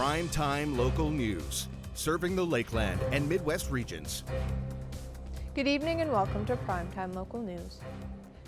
Primetime local news, serving the Lakeland and Midwest regions. Good evening and welcome to Primetime Local News.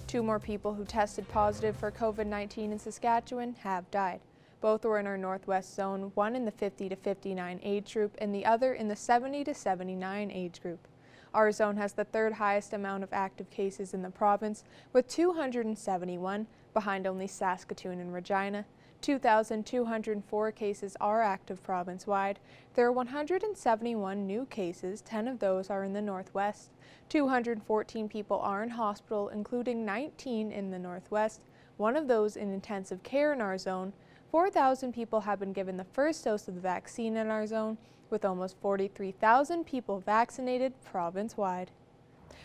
2 more people who tested positive for COVID-19 in Saskatchewan have died. Both were in our Northwest Zone, one in the 50 to 59 age group and the other in the 70 to 79 age group. Our zone has the 3rd highest amount of active cases in the province, with 271, behind only Saskatoon and Regina. 2,204 cases are active province-wide. There are 171 new cases, 10 of those are in the Northwest. 214 people are in hospital, including 19 in the Northwest, one of those in intensive care in our zone. 4,000 people have been given the first dose of the vaccine in our zone, with almost 43,000 people vaccinated province-wide.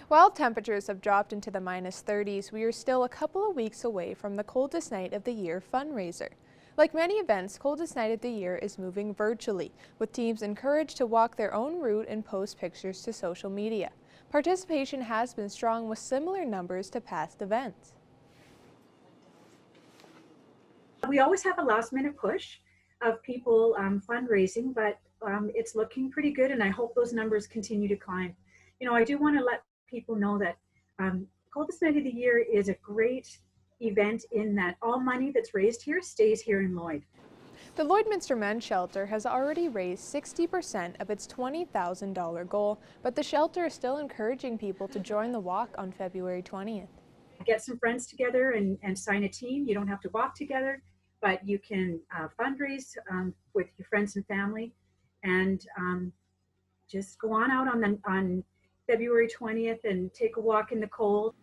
While temperatures have dropped into the -30s, we are still a couple of weeks away from the coldest night of the year fundraiser. Like many events, coldest night of the year is moving virtually, with teams encouraged to walk their own route and post pictures to social media. Participation has been strong with similar numbers to past events. We always have a last-minute push of people fundraising, but it's looking pretty good, and I hope those numbers continue to climb. You know, I do want to let people know that Coldest Night of the Year is a great event in that all money that's raised here stays here in Lloyd. The Lloydminster Men's Shelter has already raised 60% of its $20,000 goal, but the shelter is still encouraging people to join the walk on February 20th. Get some friends together and sign a team. You don't have to walk together, but you can fundraise with your friends and family, and just go on out on February 20th and take a walk in the cold.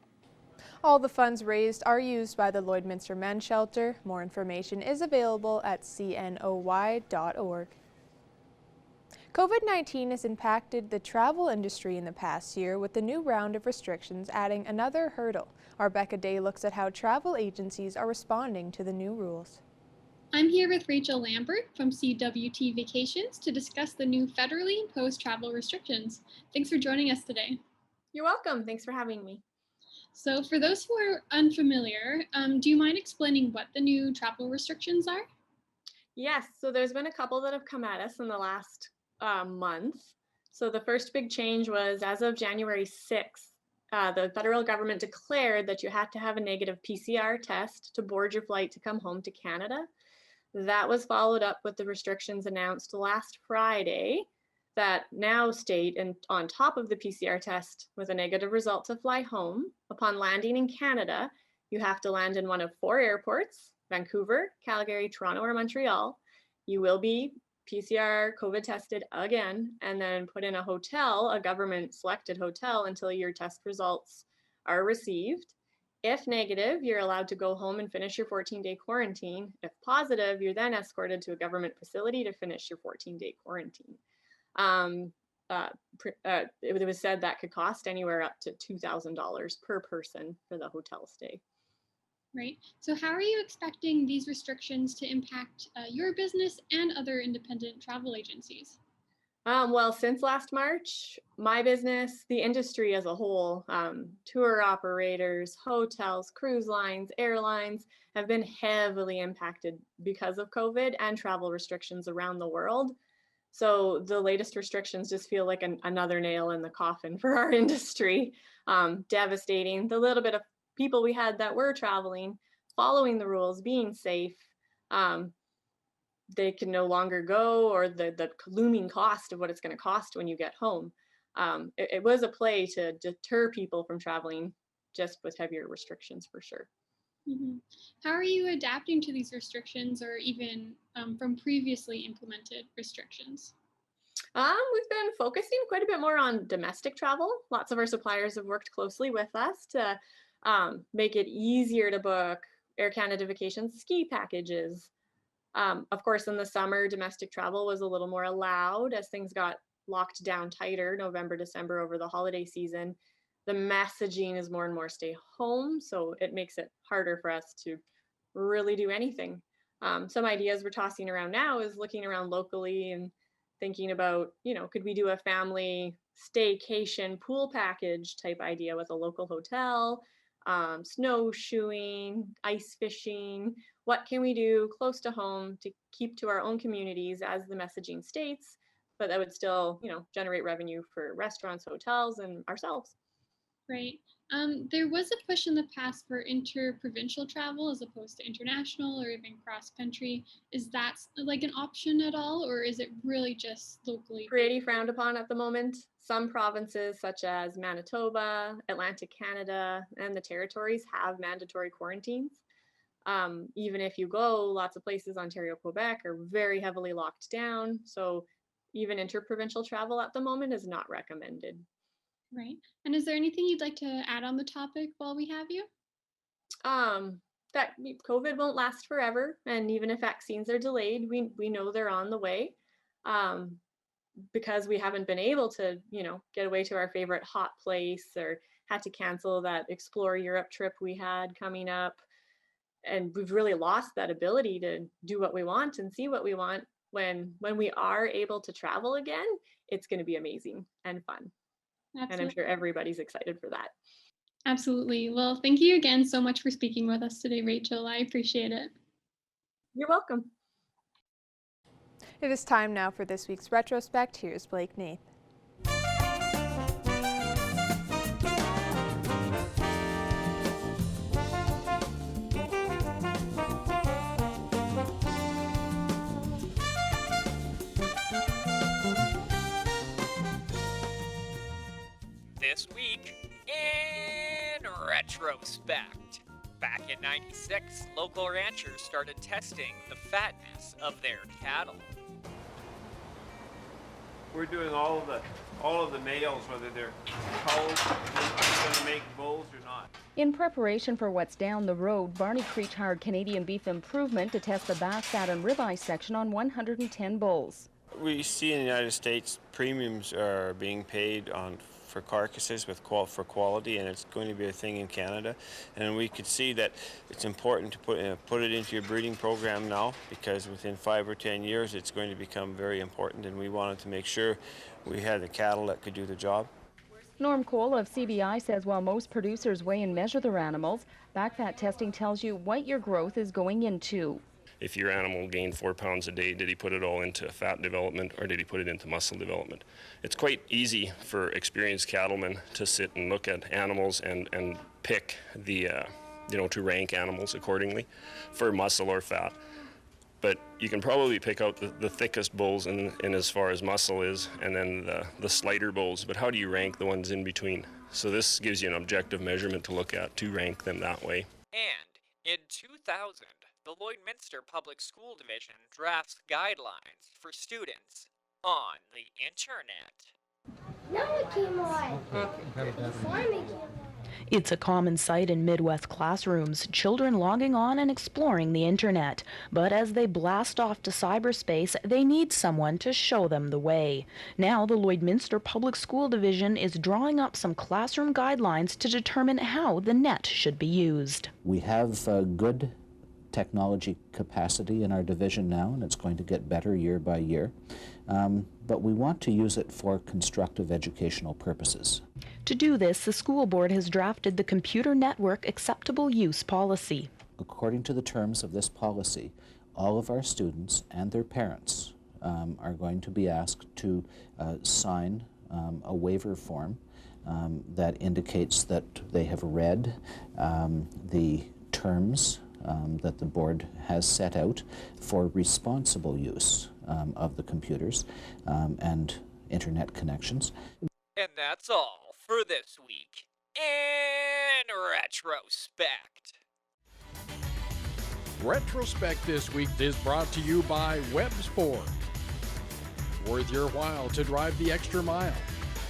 All the funds raised are used by the Lloydminster Men's Shelter. More information is available at cnoy.org. COVID-19 has impacted the travel industry in the past year, with the new round of restrictions adding another hurdle. Our Becca Day looks at how travel agencies are responding to the new rules. I'm here with Rachel Lambert from CWT Vacations to discuss the new federally imposed travel restrictions. Thanks for joining us today. You're welcome. Thanks for having me. So for those who are unfamiliar, do you mind explaining what the new travel restrictions are? Yes, so there's been a couple that have come at us in the last month. So the first big change was as of January 6th, the federal government declared that you had to have a negative PCR test to board your flight to come home to Canada. That was followed up with the restrictions announced last Friday that now state, and on top of the PCR test with a negative result to fly home, upon landing in Canada, you have to land in one of 4 airports, Vancouver, Calgary, Toronto, or Montreal. You will be PCR COVID tested again, and then put in a hotel, a government selected hotel, until your test results are received. If negative, you're allowed to go home and finish your 14-day quarantine. If positive, you're then escorted to a government facility to finish your 14-day quarantine. It was said that could cost anywhere up to $2,000 per person for the hotel stay. Right. So how are you expecting these restrictions to impact your business and other independent travel agencies? Well, since last March, my business, the industry as a whole, tour operators, hotels, cruise lines, airlines have been heavily impacted because of COVID and travel restrictions around the world. So the latest restrictions just feel like another nail in the coffin for our industry. Devastating. The little bit of people we had that were traveling, following the rules, being safe, they can no longer go, or the looming cost of what it's going to cost when you get home. It was a play to deter people from traveling, just with heavier restrictions for sure. Mm-hmm. How are you adapting to these restrictions, or even from previously implemented restrictions? We've been focusing quite a bit more on domestic travel. Lots of our suppliers have worked closely with us to make it easier to book Air Canada Vacations ski packages. Of course, in the summer, domestic travel was a little more allowed as things got locked down tighter, November, December, over the holiday season. The messaging is more and more stay home, so it makes it harder for us to really do anything. Some ideas we're tossing around now is looking around locally and thinking about, could we do a family staycation pool package type idea with a local hotel, snowshoeing, ice fishing. What can we do close to home to keep to our own communities as the messaging states, but that would still, generate revenue for restaurants, hotels, and ourselves. Right. There was a push in the past for inter-provincial travel as opposed to international or even cross-country. Is that like an option at all, or is it really just locally? Pretty frowned upon at the moment. Some provinces, such as Manitoba, Atlantic Canada, and the territories, have mandatory quarantines. Even if you go, lots of places, Ontario, Quebec, are very heavily locked down. So even interprovincial travel at the moment is not recommended. Right. And is there anything you'd like to add on the topic while we have you? That COVID won't last forever, and even if vaccines are delayed, we know they're on the way. Because we haven't been able to, get away to our favorite hot place, or had to cancel that Explore Europe trip we had coming up. And we've really lost that ability to do what we want and see what we want. When we are able to travel again, it's going to be amazing and fun. Absolutely. And I'm sure everybody's excited for that. Absolutely. Well, thank you again so much for speaking with us today, Rachel. I appreciate it. You're welcome. It is time now for this week's retrospect. Here's Blake Nath. This week in retrospect. Back in '96, local ranchers started testing the fatness of their cattle. We're doing all of the males, whether they're cows, going to make bulls or not. In preparation for what's down the road, Barney Creech hired Canadian Beef Improvement to test the back fat and ribeye section on 110 bulls. We see in the United States premiums are being paid for carcasses for quality, and it's going to be a thing in Canada. And we could see that it's important to put it into your breeding program now, because within 5 or 10 years it's going to become very important, and we wanted to make sure we had the cattle that could do the job. Norm Cole of CBI says while most producers weigh and measure their animals, back fat testing tells you what your growth is going into. If your animal gained 4 pounds a day, did he put it all into fat development or did he put it into muscle development? It's quite easy for experienced cattlemen to sit and look at animals and pick the, to rank animals accordingly for muscle or fat. But you can probably pick out the thickest bulls in as far as muscle is, and then the slighter bulls. But how do you rank the ones in between? So this gives you an objective measurement to look at to rank them that way. And in 2000, the Lloydminster Public School Division drafts guidelines for students on the internet. No, it came on. Before me came on. It's a common sight in Midwest classrooms, children logging on and exploring the internet. But as they blast off to cyberspace, they need someone to show them the way. Now, the Lloydminster Public School Division is drawing up some classroom guidelines to determine how the net should be used. We have good technology capacity in our division now, and it's going to get better year by year. But we want to use it for constructive educational purposes. To do this, the school board has drafted the Computer Network Acceptable Use Policy. According to the terms of this policy, all of our students and their parents are going to be asked to sign a waiver form that indicates that they have read the terms that the board has set out for responsible use of the computers and internet connections. And that's all for this week in retrospect. Retrospect this week is brought to you by Webb's Ford. Worth your while to drive the extra mile.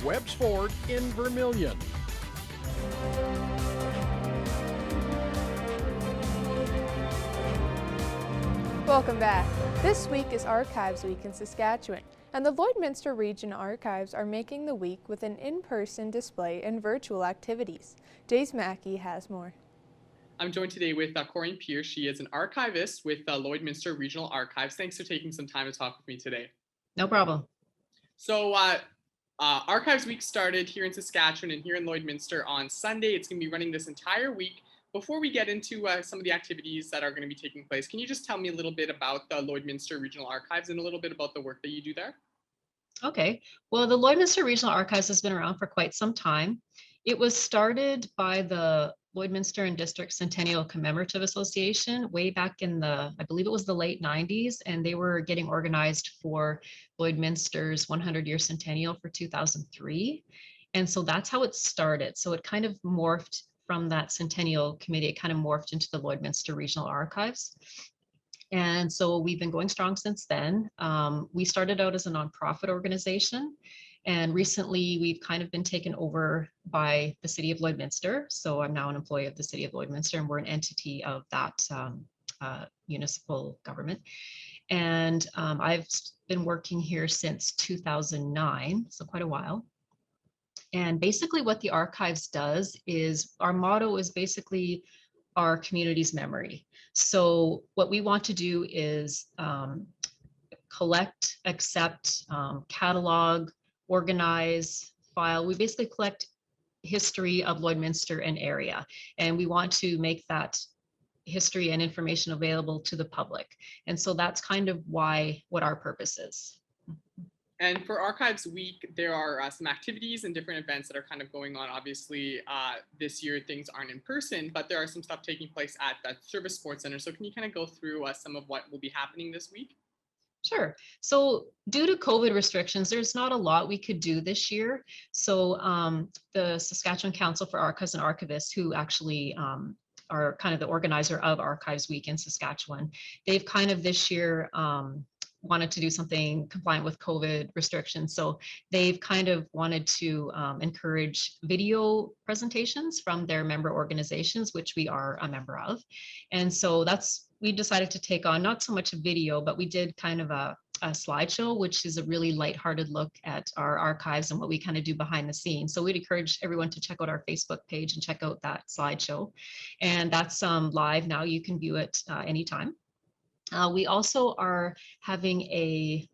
Webb's Ford in Vermilion. Welcome back. This week is Archives Week in Saskatchewan, and the Lloydminster Region Archives are making the week with an in-person display and virtual activities. Jace Mackey has more. I'm joined today with Corrine Pierce. She is an archivist with Lloydminster Regional Archives. Thanks for taking some time to talk with me today. No problem. So Archives Week started here in Saskatchewan and here in Lloydminster on Sunday. It's going to be running this entire week. Before we get into some of the activities that are going to be taking place, can you just tell me a little bit about the Lloydminster Regional Archives and a little bit about the work that you do there? Okay, well, the Lloydminster Regional Archives has been around for quite some time. It was started by the Lloydminster and District Centennial Commemorative Association way back in the, I believe it was the late 90s, and they were getting organized for Lloydminster's 100-year centennial for 2003. And so that's how it started. So it kind of morphed from that centennial committee, it kind of morphed into the Lloydminster Regional Archives. And so we've been going strong since then. We started out as a nonprofit organization, and recently we've kind of been taken over by the City of Lloydminster. So I'm now an employee of the City of Lloydminster, and we're an entity of that municipal government. And I've been working here since 2009, so quite a while. And basically what the archives does is, our motto is basically our community's memory. So what we want to do is collect, accept, catalog, organize, file. We basically collect history of Lloydminster and area, and we want to make that history and information available to the public. And so that's kind of what our purpose is. And for Archives Week, there are some activities and different events that are kind of going on. Obviously, this year things aren't in person, but there are some stuff taking place at the Service Sports Center. So can you kind of go through some of what will be happening this week? Sure. So due to COVID restrictions, there's not a lot we could do this year. So the Saskatchewan Council for Archives and Archivists, who actually are kind of the organizer of Archives Week in Saskatchewan, they've kind of this year wanted to do something compliant with COVID restrictions. So they've kind of wanted to encourage video presentations from their member organizations, which we are a member of. And so we decided to take on not so much a video, but we did kind of a slideshow, which is a really lighthearted look at our archives and what we kind of do behind the scenes. So we'd encourage everyone to check out our Facebook page and check out that slideshow. And that's live now. You can view it anytime. We also are having a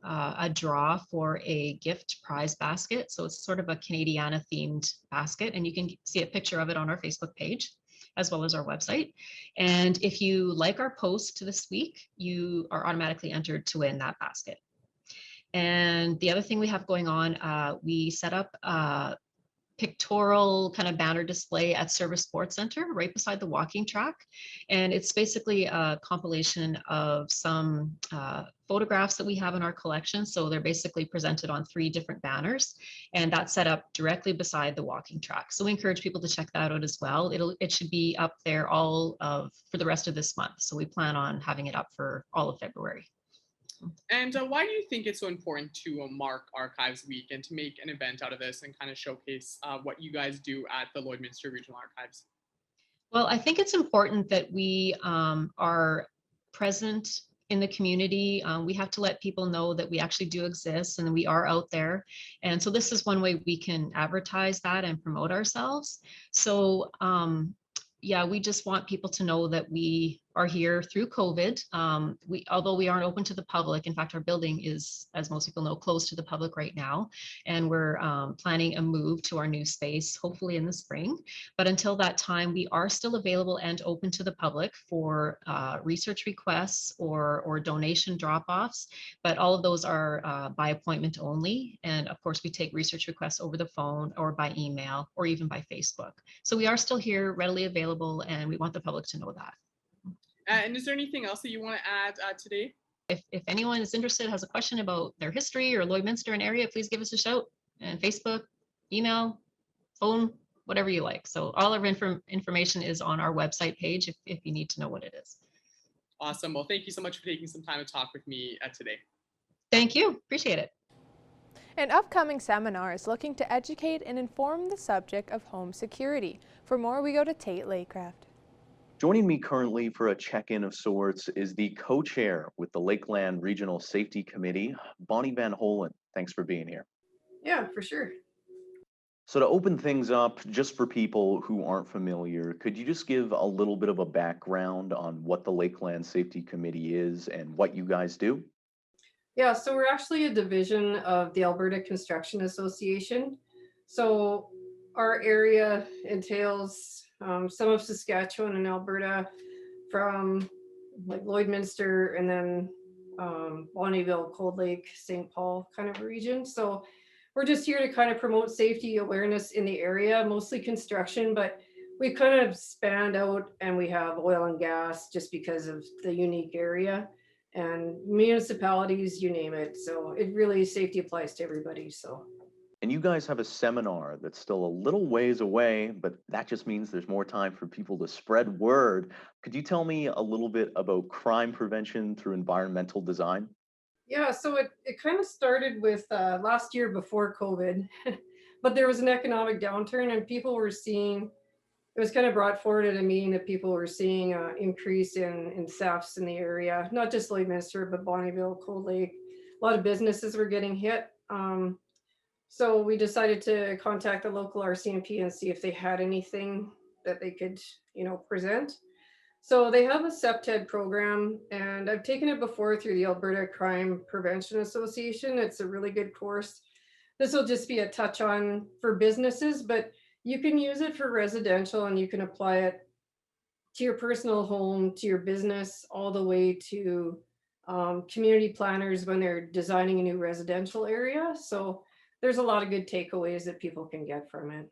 draw for a gift prize basket. So it's sort of a Canadiana themed basket, and you can see a picture of it on our Facebook page, as well as our website. And if you like our post this week, you are automatically entered to win that basket. And the other thing we have going on, we set up pictorial kind of banner display at Service Sports Center right beside the walking track. And it's basically a compilation of some photographs that we have in our collection. So they're basically presented on 3 different banners, and that's set up directly beside the walking track. So we encourage people to check that out as well. It should be up there for the rest of this month. So we plan on having it up for all of February. And why do you think it's so important to mark Archives Week and to make an event out of this and kind of showcase what you guys do at the Lloydminster Regional Archives? Well, I think it's important that we are present in the community. We have to let people know that we actually do exist and we are out there. And so this is one way we can advertise that and promote ourselves. So yeah, we just want people to know that we are here through COVID. Although we aren't open to the public, in fact, our building is, as most people know, closed to the public right now. And we're planning a move to our new space, hopefully in the spring. But until that time, we are still available and open to the public for research requests or donation drop-offs. But all of those are by appointment only. And of course, we take research requests over the phone or by email or even by Facebook. So we are still here, readily available, and we want the public to know that. And is there anything else that you want to add today? If anyone is interested, has a question about their history or Lloydminster and area, please give us a shout. And Facebook, email, phone, whatever you like. So all our information is on our website page if you need to know what it is. Awesome. Well, thank you so much for taking some time to talk with me today. Thank you. Appreciate it. An upcoming seminar is looking to educate and inform the subject of home security. For more, we go to Tate Laycraft. Joining me currently for a check-in of sorts is the co-chair with the Lakeland Regional Safety Committee, Bonnie Van Holen. Thanks for being here. Yeah, for sure. So to open things up, just for people who aren't familiar, could you just give a little bit of a background on what the Lakeland Safety Committee is and what you guys do? Yeah, so we're actually a division of the Alberta Construction Association. So our area entails some of Saskatchewan and Alberta, from like Lloydminster and then Bonnyville, Cold Lake, St. Paul kind of region. So we're just here to kind of promote safety awareness in the area, mostly construction, but we kind of spanned out and we have oil and gas just because of the unique area, and municipalities, you name it. So it really, safety applies to everybody. So. And you guys have a seminar that's still a little ways away, but that just means there's more time for people to spread word. Could you tell me a little bit about crime prevention through environmental design? Yeah, so it kind of started with last year before COVID, but there was an economic downturn and people were seeing, it was kind of brought forward at a meeting that people were seeing an increase in thefts in the area, not just Lloydminster, but Bonnyville, Cold Lake. A lot of businesses were getting hit. So we decided to contact the local RCMP and see if they had anything that they could, present. So they have a CEPTED program, and I've taken it before through the Alberta Crime Prevention Association. It's a really good course. This will just be a touch on for businesses, but you can use it for residential and you can apply it to your personal home, to your business, all the way to community planners when they're designing a new residential area. So there's a lot of good takeaways that people can get from it.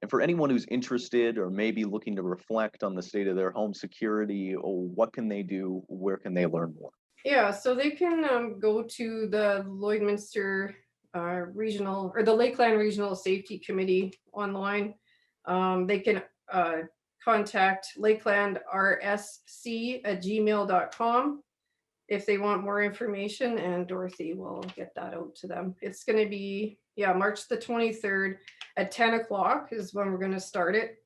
And for anyone who's interested or maybe looking to reflect on the state of their home security, what can they do? Where can they learn more? Yeah, so they can go to the Lloydminster Regional, or the Lakeland Regional Safety Committee online. They can contact lakelandrsc@gmail.com if they want more information, and Dorothy will get that out to them. It's going to be, March the 23rd at 10 o'clock is when we're going to start it.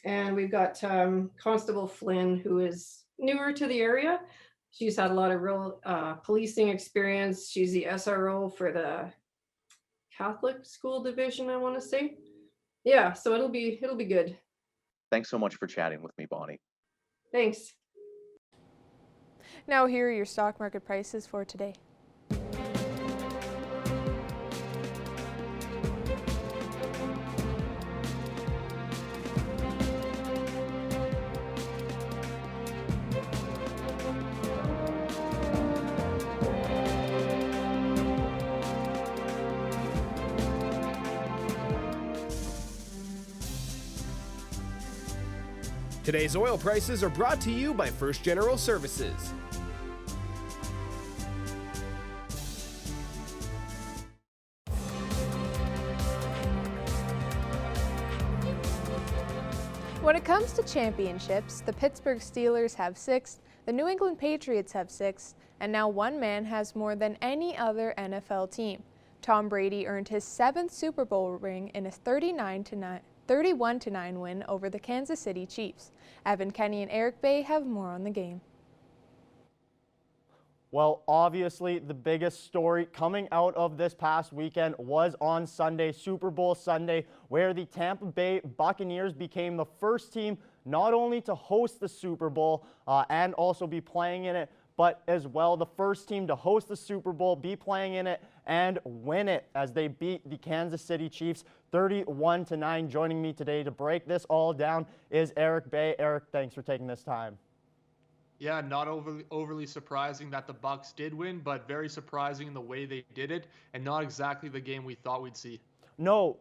And we've got Constable Flynn, who is newer to the area. She's had a lot of real policing experience. She's the SRO for the Catholic School Division, I want to say. Yeah, so it'll be good. Thanks so much for chatting with me, Bonnie. Thanks. Now here are your stock market prices for today. Today's oil prices are brought to you by First General Services. When it comes to championships, the Pittsburgh Steelers have 6, the New England Patriots have 6, and now one man has more than any other NFL team. Tom Brady earned his 7th Super Bowl ring in a 31-9 win over the Kansas City Chiefs. Evan Kenny and Eric Bay have more on the game. Well, obviously, the biggest story coming out of this past weekend was on Sunday, Super Bowl Sunday, where the Tampa Bay Buccaneers became the first team not only to host the Super Bowl and also be playing in it, but as well the first team to host the Super Bowl, be playing in it, and win it as they beat the Kansas City Chiefs 31-9. Joining me today to break this all down is Eric Bay. Eric, thanks for taking this time. Yeah, not overly surprising that the Bucs did win, but very surprising in the way they did it, and not exactly the game we thought we'd see. No,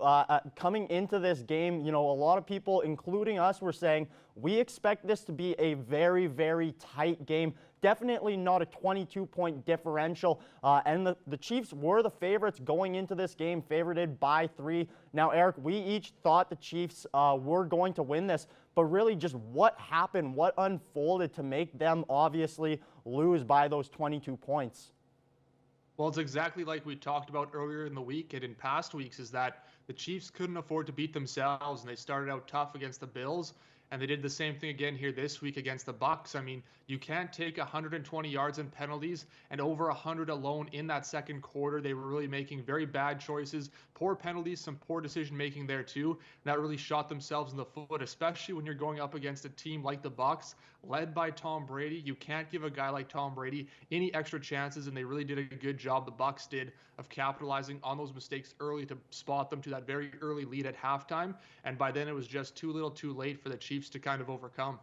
coming into this game, a lot of people, including us, were saying we expect this to be a very, very tight game. Definitely not a 22-point differential. And the Chiefs were the favorites going into this game, favorited by 3. Now, Eric, we each thought the Chiefs were going to win this, but really just what happened, what unfolded to make them obviously lose by those 22 points? Well, it's exactly like we talked about earlier in the week and in past weeks, is that the Chiefs couldn't afford to beat themselves, and they started out tough against the Bills. and they did the same thing again here this week against the Bucks. I mean, you can't take 120 yards in penalties and over 100 alone in that second quarter. They were really making very bad choices, poor penalties, some poor decision making there too. And that really shot themselves in the foot, especially when you're going up against a team like the Bucks, led by Tom Brady. You can't give a guy like Tom Brady any extra chances, and they really did a good job, the Bucks did, of capitalizing on those mistakes early to spot them to that very early lead at halftime. And by then it was just too little too late for the Chiefs to kind of overcome.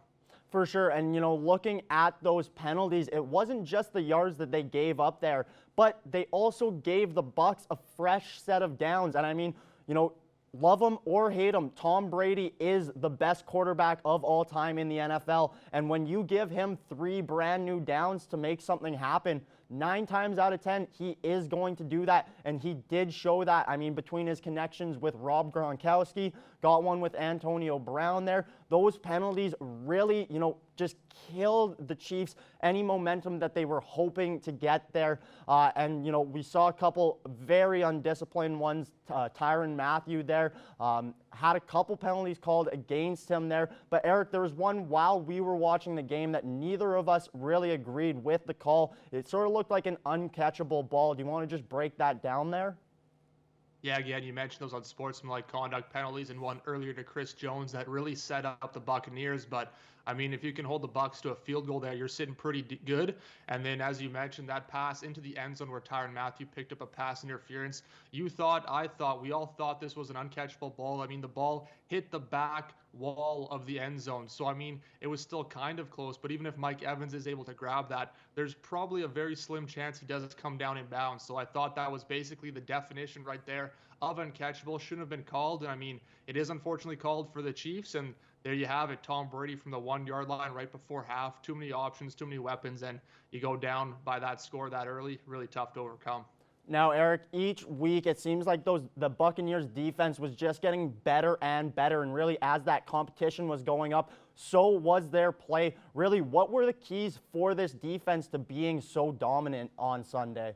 For sure. And, you know, looking at those penalties, it wasn't just the yards that they gave up there, but they also gave the Bucks a fresh set of downs. And I mean, you know, love him or hate him, Tom Brady is the best quarterback of all time in the NFL. And when you give him 3 brand new downs to make something happen, 9 times out of 10, he is going to do that, and he did show that. I mean, between his connections with Rob Gronkowski, got one with Antonio Brown there, those penalties really, you know, just killed the Chiefs any momentum that they were hoping to get there. And, you know, we saw a couple very undisciplined ones. Tyrann Mathieu there had a couple penalties called against him there. But, Eric, there was one while we were watching the game that neither of us really agreed with the call. It sort of looked like an uncatchable ball. Do you want to just break that down there? Yeah, again, you mentioned those unsportsmanlike conduct penalties, and one earlier to Chris Jones that really set up the Buccaneers. But I mean, if you can hold the Bucs to a field goal there, you're sitting pretty good. And then, as you mentioned, that pass into the end zone where Tyrann Mathieu picked up a pass interference. You thought, I thought, we all thought this was an uncatchable ball. I mean, the ball hit the back wall of the end zone. So, I mean, it was still kind of close. But even if Mike Evans is able to grab that, there's probably a very slim chance he does come down in bounds. So I thought that was basically the definition right there of uncatchable. Shouldn't have been called. And I mean, it is unfortunately called for the Chiefs. And there you have it, Tom Brady from the 1-yard line right before half. Too many options, too many weapons, and you go down by that score that early. Really tough to overcome. Now, Eric, each week it seems like the Buccaneers defense was just getting better and better, and really as that competition was going up, so was their play. Really, what were the keys for this defense to being so dominant on Sunday?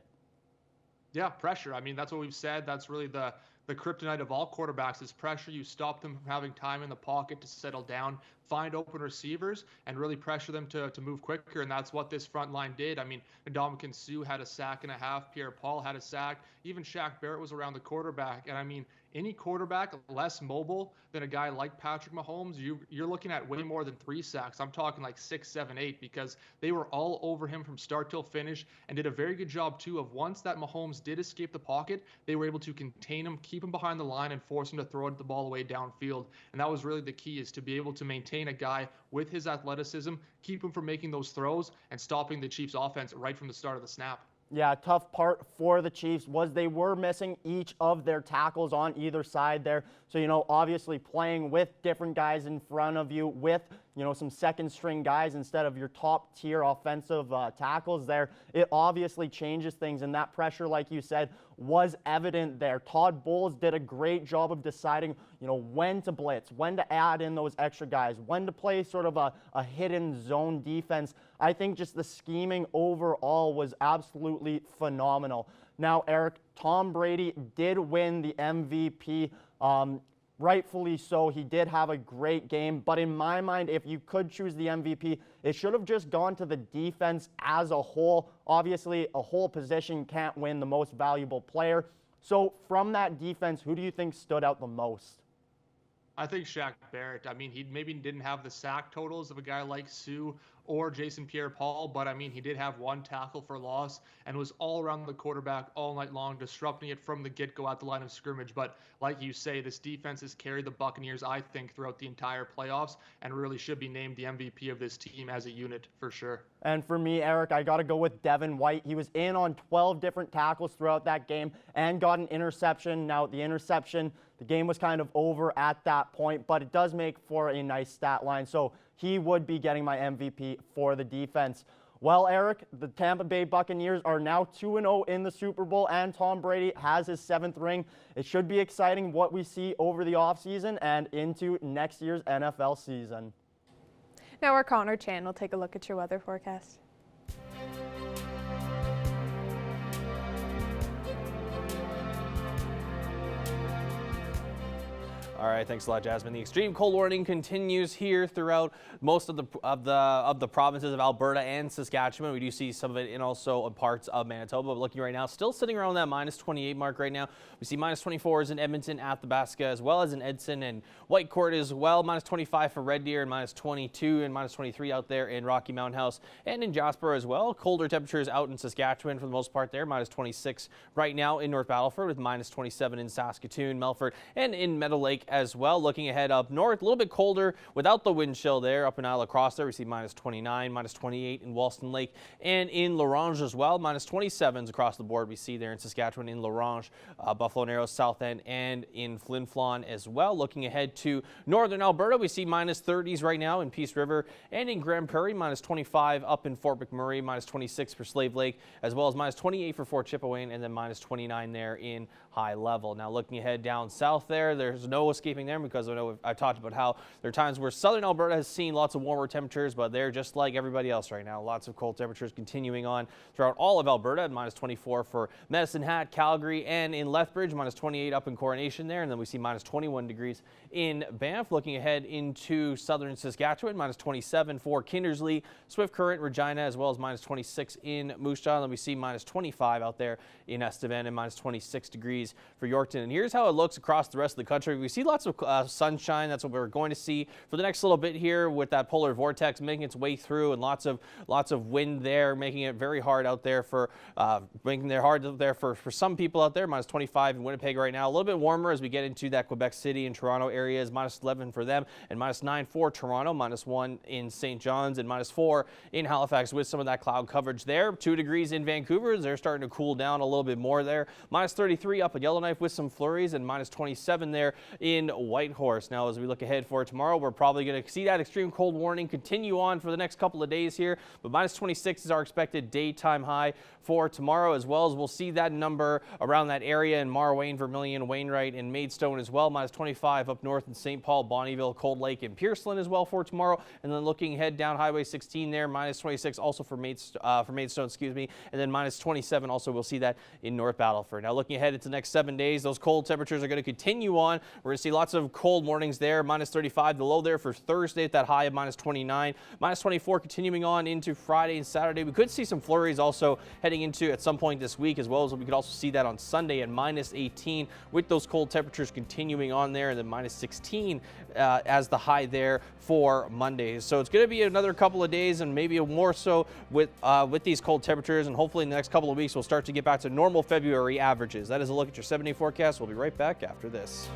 Yeah, pressure. I mean, that's what we've said. That's really the kryptonite of all quarterbacks is pressure. You stop them from having time in the pocket to settle down, find open receivers, and really pressure them to move quicker. And that's what this front line did. I mean, Ndamukong Suh had a sack and a half. Pierre-Paul had a sack. Even Shaq Barrett was around the quarterback. And I mean, any quarterback less mobile than a guy like Patrick Mahomes, you're looking at way more than 3 sacks. I'm talking like 6, 7, 8, because they were all over him from start till finish and did a very good job too of once that Mahomes did escape the pocket, they were able to contain him, keep him behind the line, and force him to throw the ball away downfield. And that was really the key, is to be able to maintain a guy with his athleticism, keep him from making those throws and stopping the Chiefs offense right from the start of the snap. Yeah, tough part for the Chiefs was they were missing each of their tackles on either side there. So, you know, obviously playing with different guys in front of you with, you know, some second string guys instead of your top tier offensive tackles there, it obviously changes things. And that pressure, like you said, was evident there. Todd Bowles did a great job of deciding, you know, when to blitz, when to add in those extra guys, when to play sort of a hidden zone defense. I think just the scheming overall was absolutely phenomenal. Now, Eric, Tom Brady did win the MVP. Rightfully so. He did have a great game. But in my mind, if you could choose the MVP, it should have just gone to the defense as a whole. Obviously, a whole position can't win the most valuable player. So from that defense, who do you think stood out the most? I think Shaq Barrett. I mean, he maybe didn't have the sack totals of a guy like Suh or Jason Pierre-Paul, but I mean, he did have 1 tackle for loss and was all around the quarterback all night long, disrupting it from the get-go at the line of scrimmage. But like you say, this defense has carried the Buccaneers, I think, throughout the entire playoffs and really should be named the MVP of this team as a unit for sure. And for me, Eric, I got to go with Devin White. He was in on 12 different tackles throughout that game and got an interception. Now, the interception, the game was kind of over at that point, but it does make for a nice stat line. So he would be getting my MVP for the defense. Well, Eric, the Tampa Bay Buccaneers are now 2-0 in the Super Bowl, and Tom Brady has his 7th ring. It should be exciting what we see over the offseason and into next year's NFL season. Now our Connor Chan will take a look at your weather forecast. All right, thanks a lot, Jasmine. The extreme cold warning continues here throughout most of the provinces of Alberta and Saskatchewan. We do see some of it in also parts of Manitoba. But looking right now, still sitting around that minus 28 mark right now. We see minus 24s in Edmonton, Athabasca, as well as in Edson and Whitecourt as well. Minus 25 for Red Deer and minus 22 and minus 23 out there in Rocky Mountain House and in Jasper as well. Colder temperatures out in Saskatchewan for the most part there. Minus 26 right now in North Battleford with minus 27 in Saskatoon, Melfort, and in Meadow Lake as well. Looking ahead up north, a little bit colder without the wind chill there. Up in Isle Cross there, we see minus 29, minus 28 in Walston Lake and in La Ronge as well. Minus 27s across the board we see there in Saskatchewan, in La Ronge, Buffalo Narrows, South End, and in Flin Flon as well. Looking ahead to northern Alberta, we see minus 30s right now in Peace River and in Grand Prairie. Minus 25 up in Fort McMurray, minus 26 for Slave Lake, as well as minus 28 for Fort Chipewyan, and then minus 29 there in High Level. Now looking ahead down south there's no escaping there, because I know I've talked about how there are times where southern Alberta has seen lots of warmer temperatures, but they're just like everybody else right now. Lots of cold temperatures continuing on throughout all of Alberta. Minus 24 for Medicine Hat, Calgary, and in Lethbridge. Minus 28 up in Coronation there, and then we see minus 21 degrees in Banff. Looking ahead into southern Saskatchewan, minus 27 for Kindersley, Swift Current, Regina, as well as minus 26 in Moose Jaw. And then we see minus 25 out there in Estevan and minus 26 degrees for Yorkton. And here's how it looks across the rest of the country. We see lots of sunshine. That's what we're going to see for the next little bit here, with that polar vortex making its way through, and lots of wind there, making it very hard out there for some people out there. Minus 25 in Winnipeg right now. A little bit warmer as we get into that Quebec City and Toronto areas. Minus 11 for them, and minus 9 for Toronto. Minus 1 in St. John's, and minus 4 in Halifax with some of that cloud coverage there. 2 degrees in Vancouver. They're starting to cool down a little bit more there. Minus 33 up at Yellowknife with some flurries, and minus 27 there in Whitehorse. Now as we look ahead for tomorrow, we're probably going to see that extreme cold warning continue on for the next couple of days here, but minus 26 is our expected daytime high for tomorrow, as well as we'll see that number around that area in Marwayne, Vermilion, Wainwright, and Maidstone as well. Minus 25 up north in St. Paul, Bonnyville, Cold Lake, and Pierceland as well for tomorrow. And then looking ahead down Highway 16 there, minus 26 also for Maidstone, and then minus 27 also we'll see that in North Battleford. Now looking ahead into the next 7 days, those cold temperatures are going to continue on. We're going to see lots of cold mornings there. Minus 35, the low there for Thursday at that high of minus 29. Minus 24 continuing on into Friday and Saturday. We could see some flurries also heading into at some point this week, as well as we could also see that on Sunday at minus 18 with those cold temperatures continuing on there, and then minus 16 as the high there for Monday. So it's going to be another couple of days, and maybe more so with these cold temperatures, and hopefully in the next couple of weeks we'll start to get back to normal February averages. That is a look at your 7-day forecast. We'll be right back after this.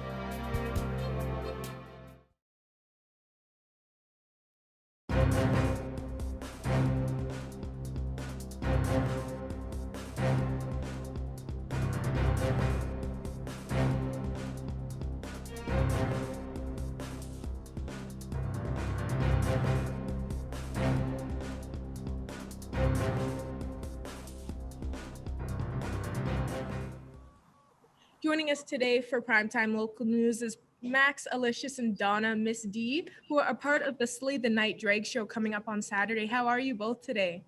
Joining us today for Primetime Local News is Max, Alicious, and Donna, Miss D, who are a part of the Slay the Night drag show coming up on Saturday. How are you both today?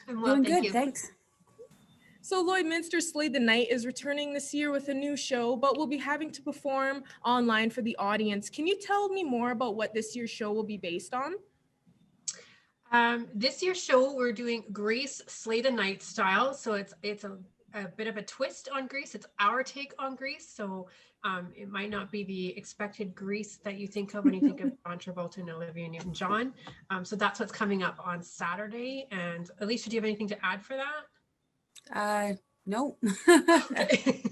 I'm well, thank you. Thanks. So Lloydminster Slay the Night is returning this year with a new show, but will be having to perform online for the audience. Can you tell me more about what this year's show will be based on? This year's show, we're doing Grease Slay the Night style. So it's a bit of a twist on Grease. It's our take on Grease. So it might not be the expected Grease that you think of when you think of John Travolta and Olivia Newton-John. So that's what's coming up on Saturday. And Alicia, do you have anything to add for that? No. Okay.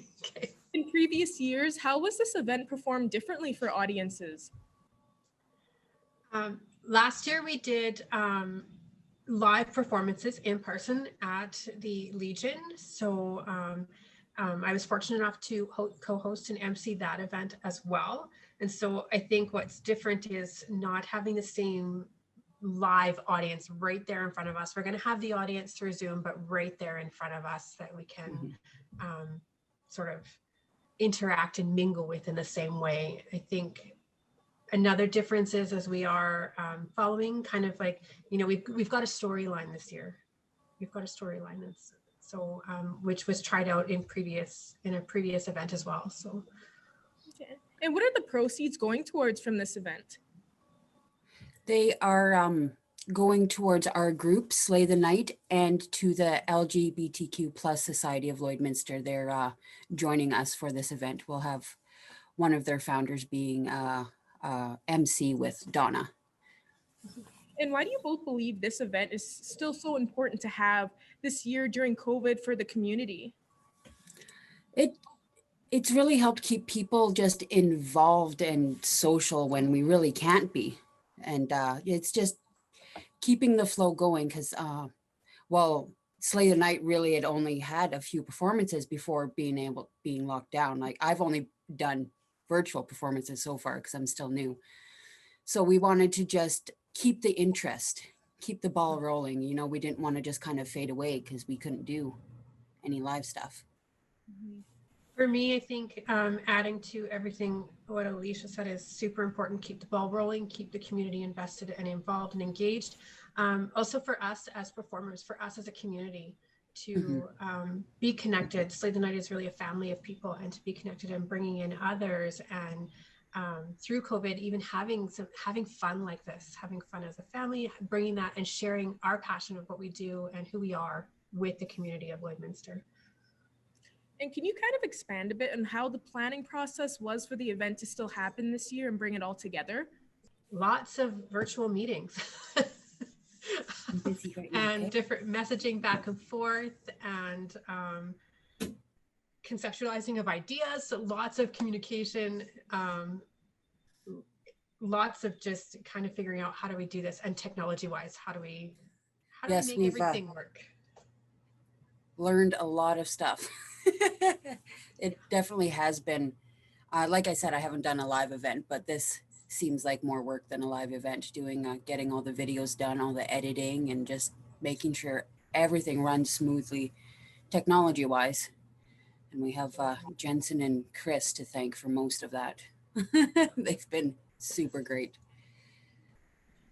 In previous years, how was this event performed differently for audiences? Last year we did live performances in person at the Legion. So I was fortunate enough to co-host and MC that event as well. And so I think what's different is not having the same live audience right there in front of us. We're going to have the audience through Zoom, but right there in front of us that we can sort of interact and mingle with in the same way. I think another difference is as we are following kind of like, you know, we've got a storyline this year. We've got a storyline, and so which was tried out in a previous event as well. So. Okay. And what are the proceeds going towards from this event? They are going towards our group, Slay the Night, and to the LGBTQ plus Society of Lloydminster. They're joining us for this event. We'll have one of their founders being MC with Donna. And why do you both believe this event is still so important to have this year during COVID for the community? It's really helped keep people just involved and social when we really can't be. And it's just keeping the flow going because, well, Slay the Night really had only had a few performances before being locked down. Like I've only done virtual performances so far because I'm still new. So we wanted to just keep the interest, keep the ball rolling. You know, we didn't want to just kind of fade away because we couldn't do any live stuff. For me, I think adding to everything what Alicia said is super important. Keep the ball rolling, keep the community invested and involved and engaged. Also for us as performers, for us as a community to be connected. Slay the Night is really a family of people, and to be connected and bringing in others, and through COVID, even having fun like this, having fun as a family, bringing that and sharing our passion of what we do and who we are with the community of Lloydminster. And can you kind of expand a bit on how the planning process was for the event to still happen this year and bring it all together? Lots of virtual meetings and different messaging back and forth, and conceptualizing of ideas. So lots of communication, lots of just kind of figuring out how do we do this, and technology wise, how do we make everything work? Learned a lot of stuff. It definitely has been, like I said, I haven't done a live event, but this seems like more work than a live event, getting all the videos done, all the editing, and just making sure everything runs smoothly technology wise. And we have Jensen and Chris to thank for most of that. They've been super great.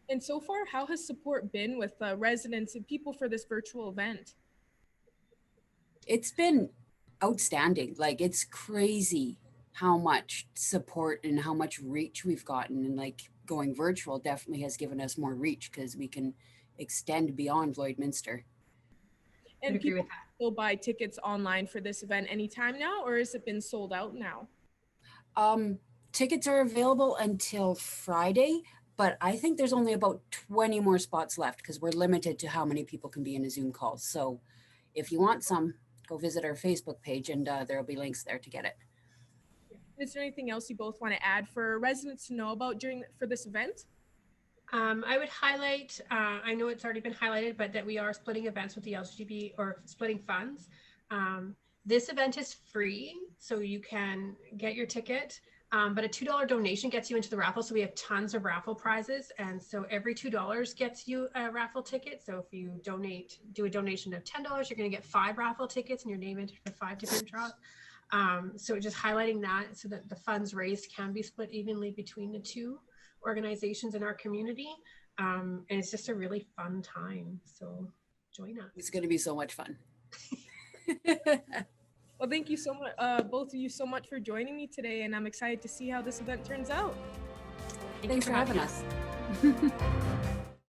And so far, how has support been with residents and people for this virtual event? It's been outstanding. Like, it's crazy how much support and how much reach we've gotten. And like going virtual definitely has given us more reach because we can extend beyond Lloydminster. And people will buy tickets online for this event anytime now, or has it been sold out now? Tickets are available until Friday, but I think there's only about 20 more spots left because we're limited to how many people can be in a Zoom call. So if you want some, go visit our Facebook page, and there'll be links there to get it. Is there anything else you both want to add for residents to know about for this event? I would highlight, I know it's already been highlighted, but that we are splitting events with the LGBT, or splitting funds. This event is free, so you can get your ticket, but a $2 donation gets you into the raffle. So we have tons of raffle prizes. And so every $2 gets you a raffle ticket. So if you do a donation of $10, you're going to get 5 raffle tickets and your name entered for 5 different draws. So just highlighting that so that the funds raised can be split evenly between the two organizations in our community. And it's just a really fun time. So join us. It's going to be so much fun. Well, thank you so much, both of you so much for joining me today. And I'm excited to see how this event turns out. Thanks for having us.